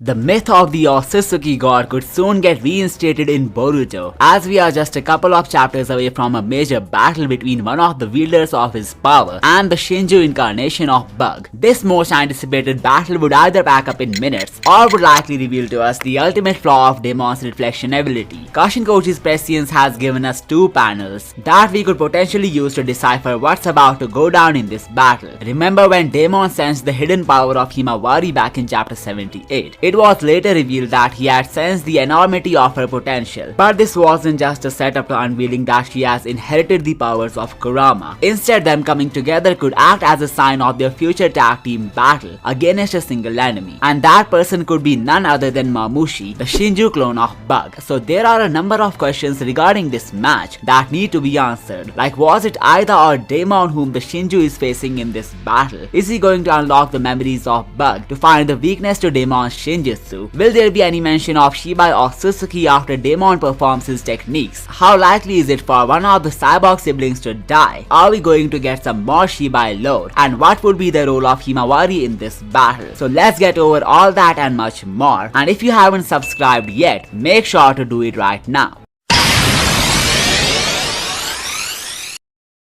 The myth of the Otsutsuki god could soon get reinstated in Boruto, as we are just a couple of chapters away from a major battle between one of the wielders of his power and the Shinju incarnation of Bug. This most anticipated battle would either pack up in minutes or would likely reveal to us the ultimate flaw of Daemon's reflection ability. Kashin Koji's prescience has given us two panels that we could potentially use to decipher what's about to go down in this battle. Remember when Daemon sensed the hidden power of Himawari back in chapter 78? It was later revealed that he had sensed the enormity of her potential, but this wasn't just a setup to unveiling that she has inherited the powers of Kurama. Instead, them coming together could act as a sign of their future tag team battle against a single enemy, and that person could be none other than Mamushi, the Shinju clone of Bug. So there are a number of questions regarding this match that need to be answered, like was it Eida or Daemon whom the Shinju is facing in this battle? Is he going to unlock the memories of Bug to find the weakness to Daemon's Shinjutsu? Will there be any mention of Shibai or Otsutsuki after Daemon performs his techniques? How likely is it for one of the cyborg siblings to die? Are we going to get some more Shibai lore? And what would be the role of Himawari in this battle? So let's get over all that and much more. And if you haven't subscribed yet, make sure to do it right now.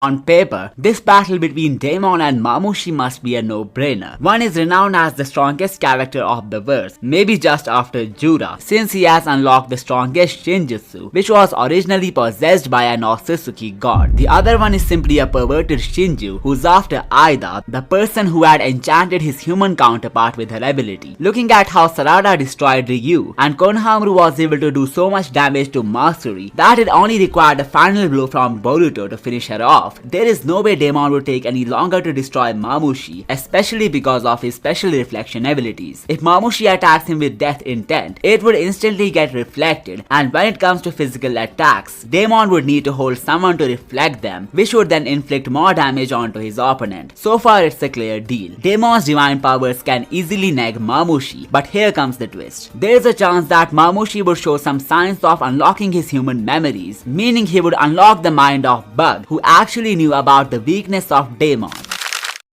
On paper, this battle between Daemon and Mamushi must be a no-brainer. One is renowned as the strongest character of the verse, maybe just after Jura, since he has unlocked the strongest Shinjutsu, which was originally possessed by an Otsutsuki god. The other one is simply a perverted Shinju, who's after Eida, the person who had enchanted his human counterpart with her ability. Looking at how Sarada destroyed Ryu, and Konohamaru was able to do so much damage to Matsuri that it only required a final blow from Boruto to finish her off, there is no way Daemon would take any longer to destroy Mamushi, especially because of his special reflection abilities. If Mamushi attacks him with death intent, it would instantly get reflected, and when it comes to physical attacks, Daemon would need to hold someone to reflect them, which would then inflict more damage onto his opponent. So far it's a clear deal. Daemon's divine powers can easily neg Mamushi, but here comes the twist. There is a chance that Mamushi would show some signs of unlocking his human memories, meaning he would unlock the mind of Bug, who actually knew about the weakness of Daemon.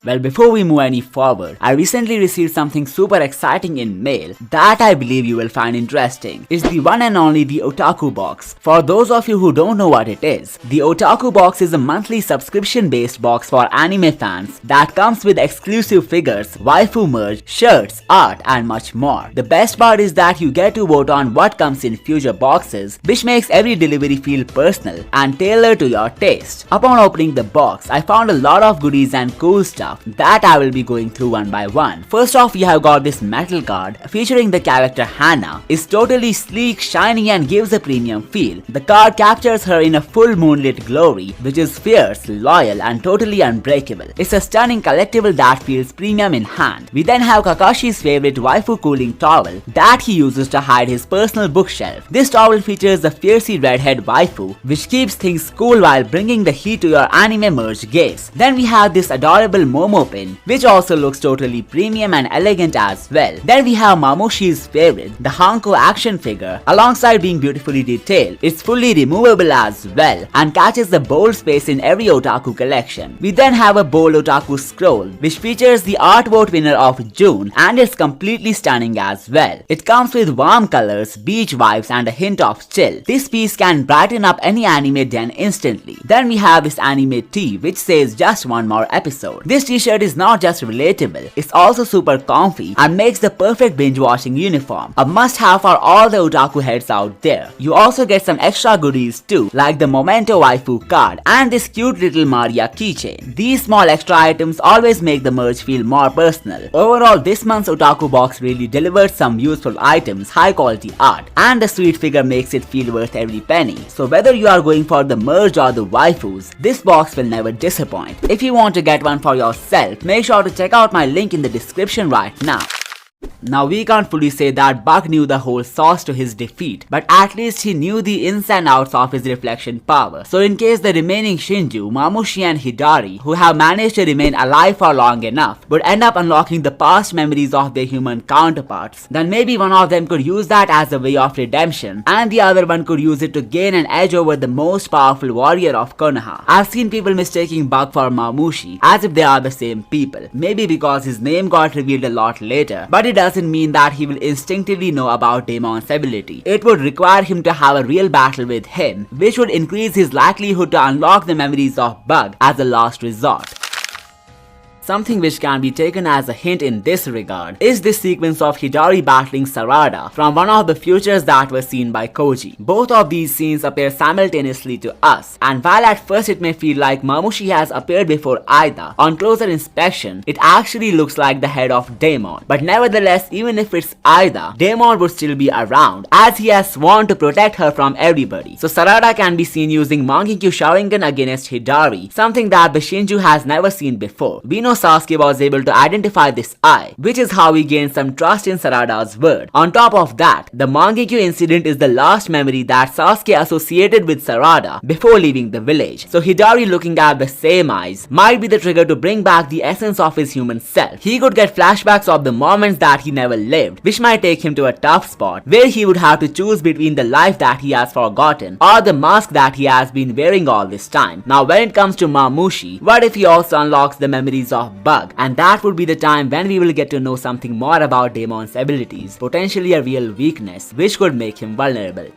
Well, before we move any forward, I recently received something super exciting in mail that I believe you will find interesting. It's the one and only the Otaku Box. For those of you who don't know what it is, the Otaku Box is a monthly subscription-based box for anime fans that comes with exclusive figures, waifu merch, shirts, art, and much more. The best part is that you get to vote on what comes in future boxes, which makes every delivery feel personal and tailored to your taste. Upon opening the box, I found a lot of goodies and cool stuff that I will be going through one by one. First off, we have got this metal card featuring the character Hana. It's totally sleek, shiny, and gives a premium feel. The card captures her in a full moonlit glory, which is fierce, loyal, and totally unbreakable. It's a stunning collectible that feels premium in hand. We then have Kakashi's favorite waifu cooling towel that he uses to hide his personal bookshelf. This towel features a fiercey redhead waifu, which keeps things cool while bringing the heat to your anime merch gaze. Then we have this adorable Momo pin, which also looks totally premium and elegant as well. Then we have Mamushi's favorite, the Hanko action figure. Alongside being beautifully detailed, it's fully removable as well and catches the bold space in every otaku collection. We then have a bold otaku scroll, which features the art vote winner of June, and it's completely stunning as well. It comes with warm colors, beach vibes, and a hint of chill. This piece can brighten up any anime den instantly. Then we have this anime tee, which says just one more episode. This t-shirt is not just relatable, it's also super comfy and makes the perfect binge watching uniform. A must have for all the otaku heads out there. You also get some extra goodies too, like the Memento waifu card and this cute little Maria keychain. These small extra items always make the merch feel more personal. Overall, this month's Otaku Box really delivered some useful items, high quality art, and the sweet figure makes it feel worth every penny. So whether you are going for the merch or the waifus, this box will never disappoint. If you want to get one for yourself, make sure to check out my link in the description right now. Now we can't fully say that Bug knew the whole sauce to his defeat, but at least he knew the ins and outs of his reflection power. So in case the remaining Shinju, Mamushi and Hidari, who have managed to remain alive for long enough, would end up unlocking the past memories of their human counterparts, then maybe one of them could use that as a way of redemption, and the other one could use it to gain an edge over the most powerful warrior of Konoha. I've seen people mistaking Bug for Mamushi as if they are the same people, maybe because his name got revealed a lot later, but it Hidari doesn't mean that he will instinctively know about Daemon's ability. It would require him to have a real battle with him, which would increase his likelihood to unlock the memories of Bug as a last resort. Something which can be taken as a hint in this regard is this sequence of Hidari battling Sarada from one of the futures that were seen by Koji. Both of these scenes appear simultaneously to us, and while at first it may feel like Mamushi has appeared before Eida, on closer inspection it actually looks like the head of Daemon. But nevertheless, even if it's Eida, Daemon would still be around, as he has sworn to protect her from everybody. So Sarada can be seen using Mangekyo Sharingan against Hidari, something that the Shinju has never seen before. We know Sasuke was able to identify this eye, which is how we gain some trust in Sarada's word. On top of that, the Mangekyo incident is the last memory that Sasuke associated with Sarada before leaving the village. So Hidari looking at the same eyes might be the trigger to bring back the essence of his human self. He could get flashbacks of the moments that he never lived, which might take him to a tough spot where he would have to choose between the life that he has forgotten or the mask that he has been wearing all this time. Now when it comes to Mamushi, what if he also unlocks the memories of Bug? And that would be the time when we will get to know something more about Daemon's abilities, potentially a real weakness which could make him vulnerable.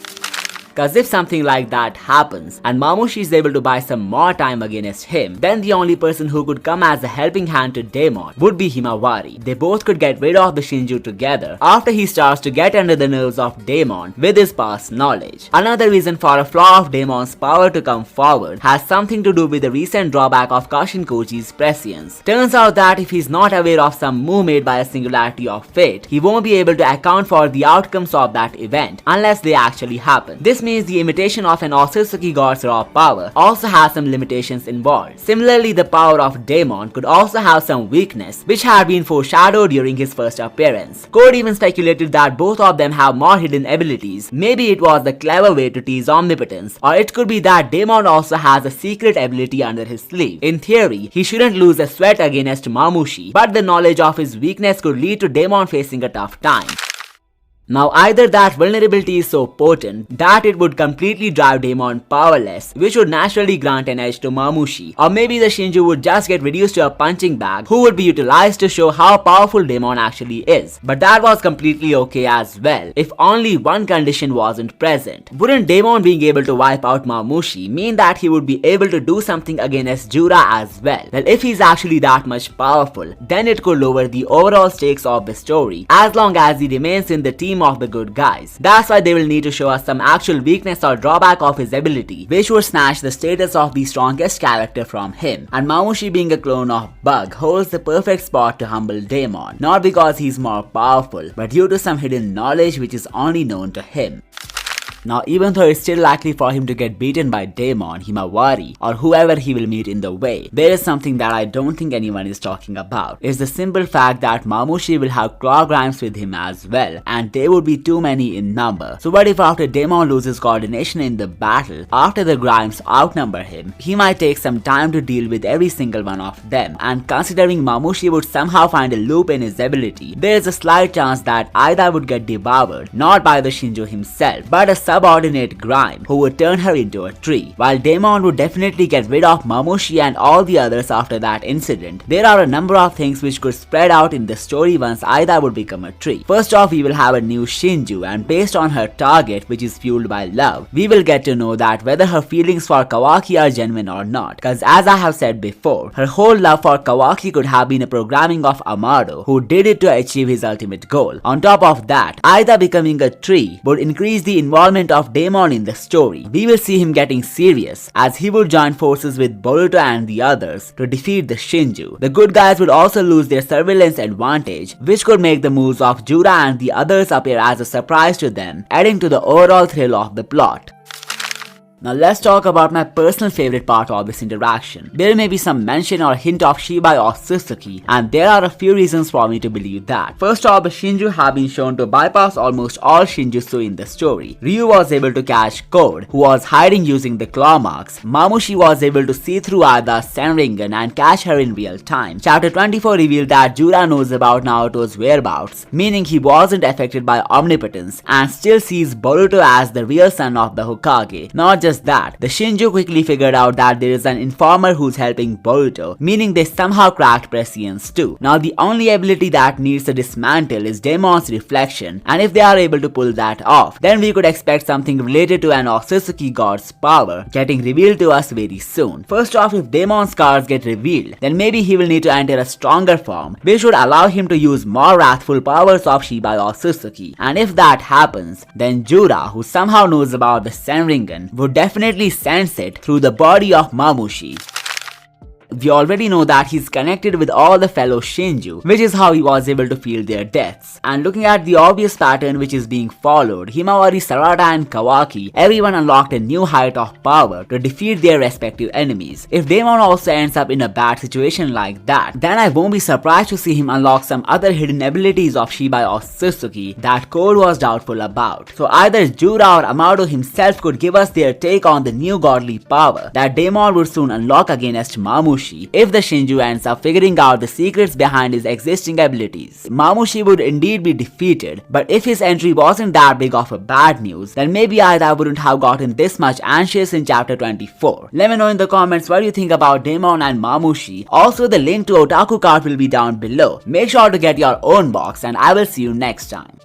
Cause if something like that happens and Mamushi is able to buy some more time against him, then the only person who could come as a helping hand to Daemon would be Himawari. They both could get rid of the Shinju together after he starts to get under the nerves of Daemon with his past knowledge. Another reason for a flaw of Daemon's power to come forward has something to do with the recent drawback of Kashin Koji's prescience. Turns out that if he's not aware of some move made by a singularity of fate, he won't be able to account for the outcomes of that event unless they actually happen. This means the imitation of an Otsutsuki god's raw power also has some limitations involved. Similarly, the power of Daemon could also have some weakness which had been foreshadowed during his first appearance. Code even speculated that both of them have more hidden abilities. Maybe it was the clever way to tease omnipotence, or it could be that Daemon also has a secret ability under his sleeve. In theory, he shouldn't lose a sweat against Mamushi, but the knowledge of his weakness could lead to Daemon facing a tough time. Now either that vulnerability is so potent that it would completely drive Daemon powerless, which would naturally grant an edge to Mamushi, or maybe the Shinju would just get reduced to a punching bag who would be utilized to show how powerful Daemon actually is. But that was completely okay as well, if only one condition wasn't present. Wouldn't Daemon being able to wipe out Mamushi mean that he would be able to do something against Jura as well? Well, if he's actually that much powerful, then it could lower the overall stakes of the story, as long as he remains in the team of the good guys. That's why they will need to show us some actual weakness or drawback of his ability, which would snatch the status of the strongest character from him. And Mamushi being a clone of Bug holds the perfect spot to humble Daemon, not because he's more powerful, but due to some hidden knowledge which is only known to him. Now even though it's still likely for him to get beaten by Daemon, Himawari, or whoever he will meet in the way, there is something that I don't think anyone is talking about. It's the simple fact that Mamushi will have claw grimes with him as well, and they would be too many in number. So what if after Daemon loses coordination in the battle, after the grimes outnumber him, he might take some time to deal with every single one of them, and considering Mamushi would somehow find a loop in his ability, there is a slight chance that Eida would get devoured, not by the Shinju himself, but a subordinate grime who would turn her into a tree. While Daemon would definitely get rid of Mamushi and all the others after that incident, there are a number of things which could spread out in the story once Eida would become a tree. First off, we will have a new Shinju, and based on her target, which is fueled by love, we will get to know that whether her feelings for Kawaki are genuine or not, cause as I have said before, her whole love for Kawaki could have been a programming of Amado, who did it to achieve his ultimate goal. On top of that, Eida becoming a tree would increase the involvement of Daemon in the story. We will see him getting serious, as he will join forces with Boruto and the others to defeat the Shinju. The good guys would also lose their surveillance advantage, which could make the moves of Jura and the others appear as a surprise to them, adding to the overall thrill of the plot. Now let's talk about my personal favorite part of this interaction. There may be some mention or hint of Shibai or Otsutsuki, and there are a few reasons for me to believe that. First off, the Shinju have been shown to bypass almost all Shinjutsu in the story. Ryu was able to catch Code, who was hiding using the claw marks. Mamushi was able to see through Aida's Senringan and catch her in real time. Chapter 24 revealed that Jura knows about Naoto's whereabouts, meaning he wasn't affected by omnipotence and still sees Boruto as the real son of the Hokage, not just that, the Shinju quickly figured out that there is an informer who's helping Boruto, meaning they somehow cracked prescience too. Now the only ability that needs to dismantle is Daemon's reflection, and if they are able to pull that off, then we could expect something related to an Otsutsuki god's power getting revealed to us very soon. First off, if Daemon's cards get revealed, then maybe he will need to enter a stronger form, which would allow him to use more wrathful powers of Shibai Otsutsuki. And if that happens, then Jura, who somehow knows about the Senringan, would definitely sense it through the body of Mamushi. We already know that he's connected with all the fellow Shinju, which is how he was able to feel their deaths. And looking at the obvious pattern which is being followed, Himawari, Sarada and Kawaki, everyone unlocked a new height of power to defeat their respective enemies. If Daemon also ends up in a bad situation like that, then I won't be surprised to see him unlock some other hidden abilities of Shibai Otsutsuki that Code was doubtful about. So either Jura or Amado himself could give us their take on the new godly power that Daemon would soon unlock against Mamushi if the Shinju ends up figuring out the secrets behind his existing abilities. Mamushi would indeed be defeated, but if his entry wasn't that big of a bad news, then maybe Eida wouldn't have gotten this much anxious in chapter 24. Let me know in the comments what you think about Daemon and Mamushi. Also, the link to Otaku card will be down below. Make sure to get your own box, and I will see you next time.